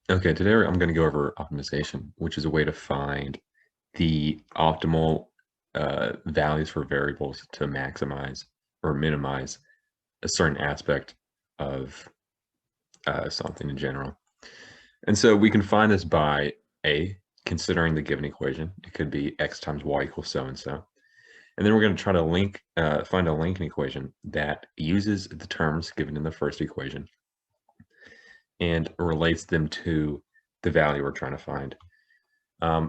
Okay, today I'm going to go over optimization, which is a way to find the optimal values for variables to maximize or minimize a certain aspect of something in general. And so we can find this by A, considering the given equation. It could be x times y equals so and so. And then we're going to try to find a linking equation that uses the terms given in the first equation and relates them to the value we're trying to find.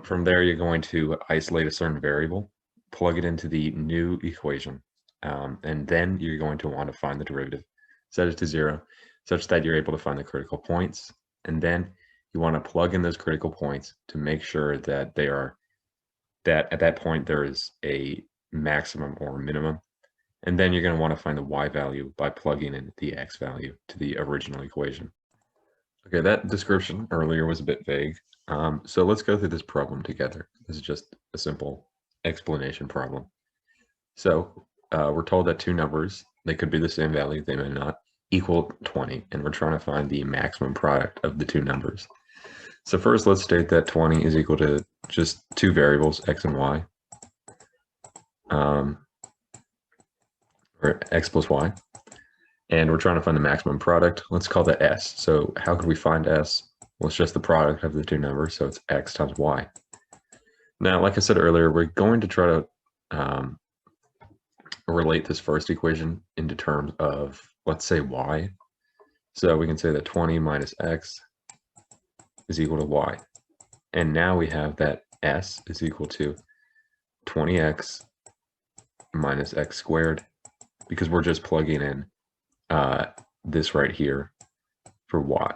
From there, you're going to isolate a certain variable, plug it into the new equation, and then you're going to want to find the derivative, set it to 0, such that you're able to find the critical points, and then you want to plug in those critical points to make sure that that at that point there is a maximum or minimum, and then you're going to want to find the y value by plugging in the x value to the original equation. Okay, that description earlier was a bit vague. So let's go through this problem together. This is just a simple explanation problem. So we're told that two numbers, they could be the same value, they may not, equal 20, and we're trying to find the maximum product of the two numbers. So first, let's state that 20 is equal to just two variables, x and y, or x plus y, and we're trying to find the maximum product. Let's call that s. So how could we find s? Well, it's just the product of the two numbers, so it's x times y. Now, like I said earlier, we're going to try to relate this first equation into terms of, let's say, y. So we can say that 20 minus x is equal to y. And now we have that s is equal to 20x minus x squared, because we're just plugging in this right here for y.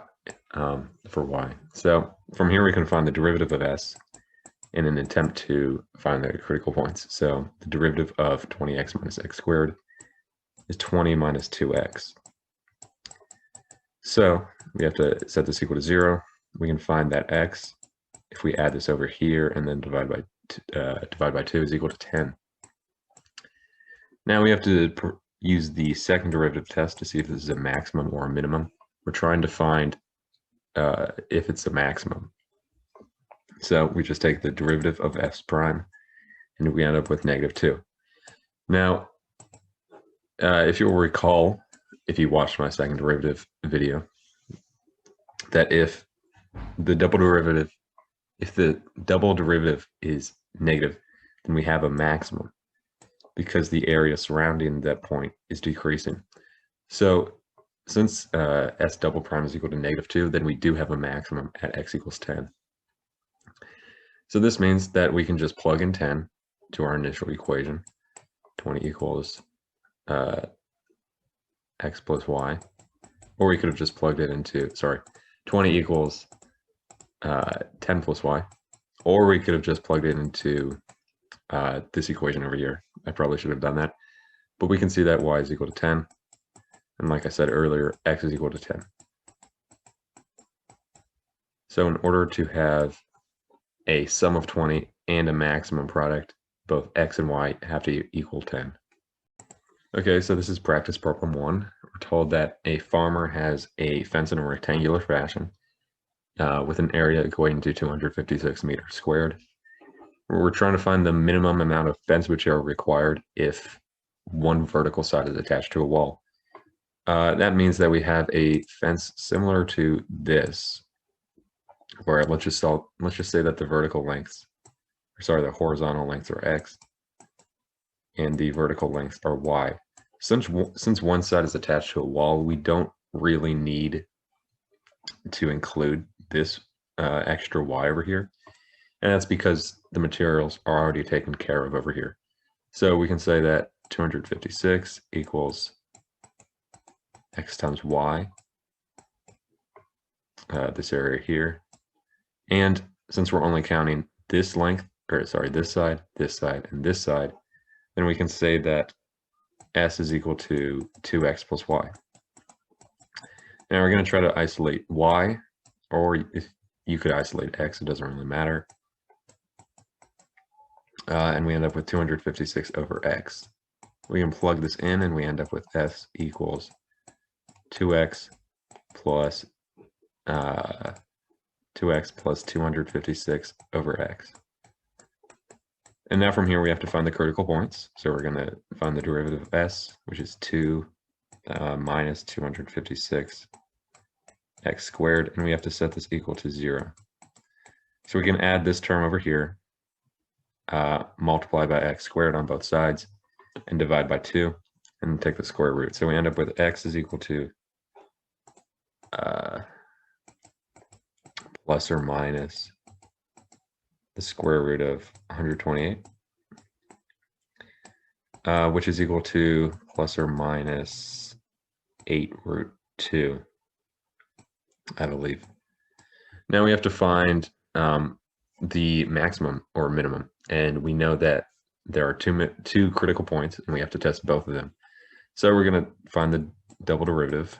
So from here we can find the derivative of s in an attempt to find the critical points. So the derivative of 20x minus x squared is 20 minus 2x. So we have to set this equal to 0. We can find that x, if we add this over here and then divide by 2, is equal to 10. Now we have to use the second derivative test to see if this is a maximum or a minimum. We're trying to find if it's a maximum. So we just take the derivative of s prime, and we end up with -2. Now, if you'll recall, if you watched my second derivative video, that if the double derivative is negative, then we have a maximum because the area surrounding that point is decreasing. So since s double prime is equal to -2, then we do have a maximum at x equals 10. So this means that we can just plug in 10 to our initial equation. 20 equals x plus y. Or we could have just plugged it into, 20 equals 10 plus y. Or we could have just plugged it into this equation over here. I probably should have done that. But we can see that y is equal to 10. And like I said earlier, x is equal to 10. So in order to have a sum of 20 and a maximum product, both x and y have to equal 10. Okay, so this is practice problem 1. We're told that a farmer has a fence in a rectangular fashion with an area equating to 256 meters squared. We're trying to find the minimum amount of fence material required if one vertical side is attached to a wall. That means that we have a fence similar to this, where let's just say that the the horizontal lengths are x, and the vertical lengths are y. Since one side is attached to a wall, we don't really need to include this extra y over here, and that's because the materials are already taken care of over here. So we can say that 256 equals x times y, this area here. And since we're only counting this length, this side, and this side, then we can say that s is equal to 2x plus y. Now we're going to try to isolate y, or if you could isolate x, it doesn't really matter. And we end up with 256 over x. We can plug this in and we end up with s equals 2x plus 2x plus 256 over x. And now from here, we have to find the critical points. So we're going to find the derivative of s, which is 2 minus 256 x squared, and we have to set this equal to 0. So we can add this term over here, multiply by x squared on both sides, and divide by 2, and take the square root. So we end up with x is equal to plus or minus the square root of 128, which is equal to plus or minus 8 root 2, I believe. Now we have to find the maximum or minimum, and we know that there are two critical points, and we have to test both of them. So we're going to find the double derivative,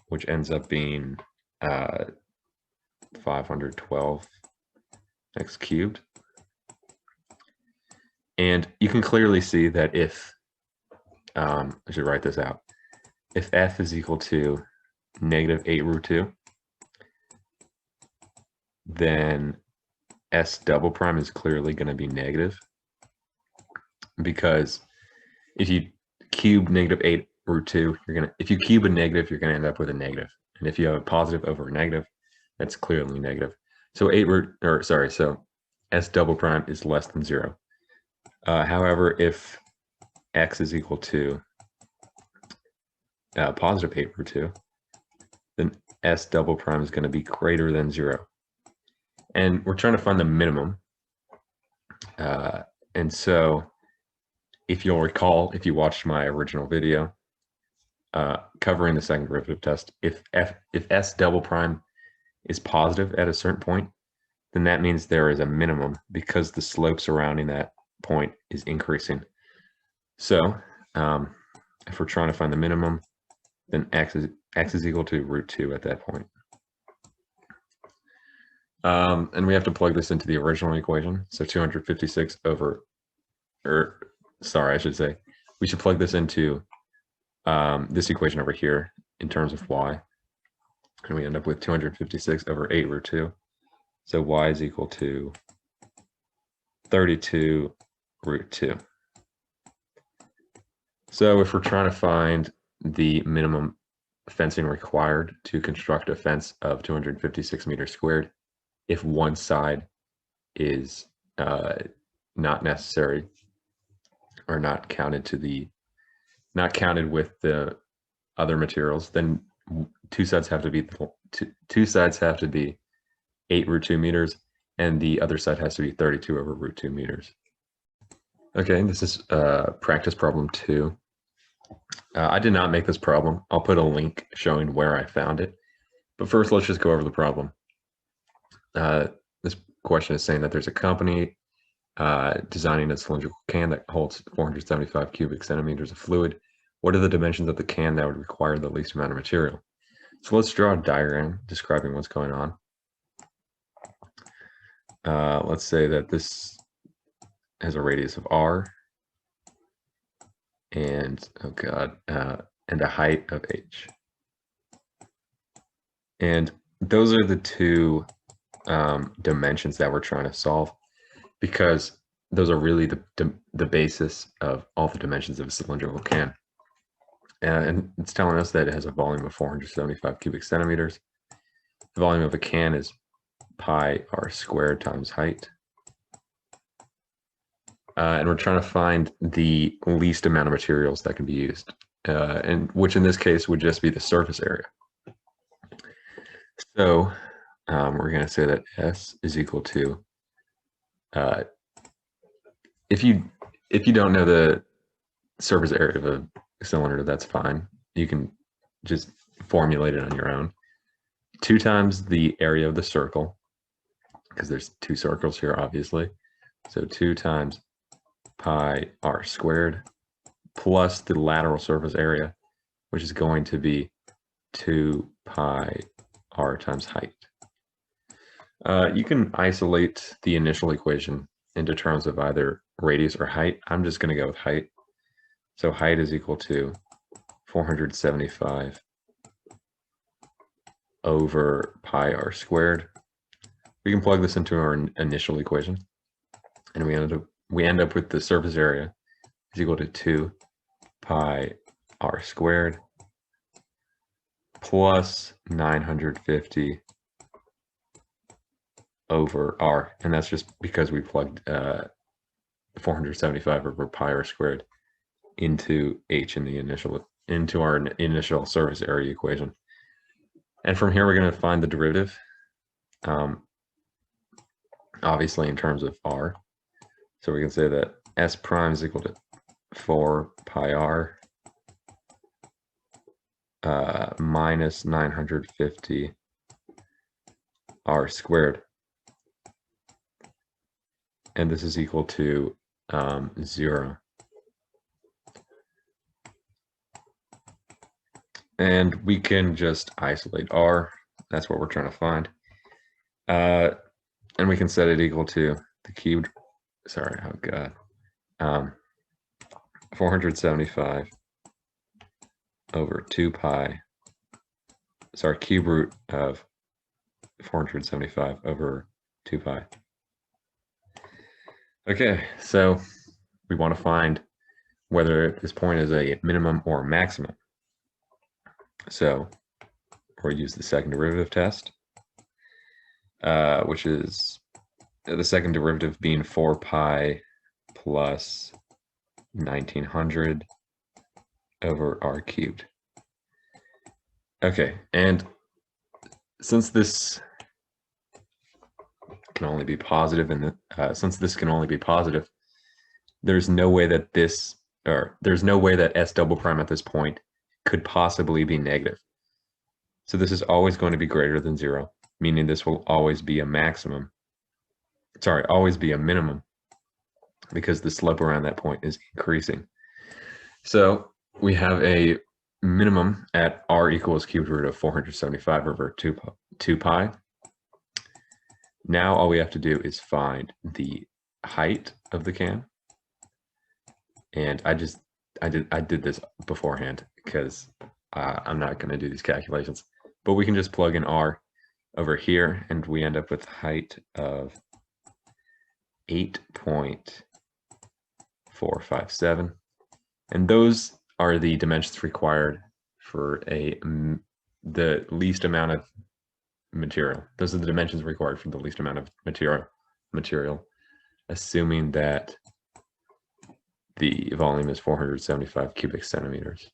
which ends up being 512 x cubed. And you can clearly see that if, I should write this out, if f is equal to negative 8 root 2, then s double prime is clearly going to be negative, because if you cube negative 8 root 2, if you cube a negative, you're going to end up with a negative. And if you have a positive over a negative, that's clearly negative. So so s double prime is less than 0. However, if x is equal to positive 8 root 2, then s double prime is going to be greater than 0. And we're trying to find the minimum. And so if you'll recall, if you watched my original video covering the second derivative test, if s double prime is positive at a certain point, then that means there is a minimum because the slope surrounding that point is increasing. So if we're trying to find the minimum, then x is equal to root 2 at that point. And we have to plug this into the original equation. So 256 over, I should say, we should plug this into this equation over here in terms of y. And we end up with 256 over 8 root 2. So y is equal to 32 root 2. So if we're trying to find the minimum fencing required to construct a fence of 256 meters squared, if one side is not necessary or not counted with the other materials, then two sides have to be 8 root 2 meters, and the other side has to be 32 over root 2 meters. Okay, this is practice problem 2. I did not make this problem. I'll put a link showing where I found it. But first, let's just go over the problem. This question is saying that there's a company designing a cylindrical can that holds 475 cubic centimeters of fluid. What are the dimensions of the can that would require the least amount of material? So let's draw a diagram describing what's going on. Let's say that this has a radius of r and and a height of h. And those are the two dimensions that we're trying to solve, because those are really the basis of all the dimensions of a cylindrical can. And it's telling us that it has a volume of 475 cubic centimeters. The volume of a can is pi r squared times height. And we're trying to find the least amount of materials that can be used, and which in this case would just be the surface area. So we're going to say that S is equal to, if you don't know the surface area of a cylinder, that's fine. You can just formulate it on your own. 2 times the area of the circle, because there's 2 circles here, obviously. So 2 times pi r squared plus the lateral surface area, which is going to be 2 pi r times height. You can isolate the initial equation into terms of either radius or height. I'm just going to go with height. So height is equal to 475 over pi r squared we can plug this into our initial equation, and we end up with the surface area is equal to 2 pi r squared plus 950 over r, and that's just because we plugged 475 over pi r squared into h in the into our initial surface area equation. And from here we're going to find the derivative, obviously in terms of r. So we can say that s prime is equal to 4 pi r minus 950 r squared, and this is equal to 0. And we can just isolate r. That's what we're trying to find. And we can set it equal to the cubed, sorry, oh god, 475 over 2 pi, sorry, cube root of 475 over 2 pi. Okay, so we want to find whether this point is a minimum or a maximum. So we'll use the second derivative test, which is the second derivative being 4 pi plus 1900 over r cubed. Okay, and since this can only be positive, and since this can only be positive, there's no way that there's no way that s double prime at this point could possibly be negative. So this is always going to be greater than 0, meaning this will always be a maximum. Sorry, always be a minimum, because the slope around that point is increasing. So we have a minimum at r equals cube root of 475 over 2 pi. Now all we have to do is find the height of the can. And I did this beforehand because I'm not going to do these calculations. But we can just plug in r over here, and we end up with height of 8.457. And those are the dimensions required for the least amount of material. Those are the dimensions required for the least amount of material, assuming that the volume is 475 cubic centimeters.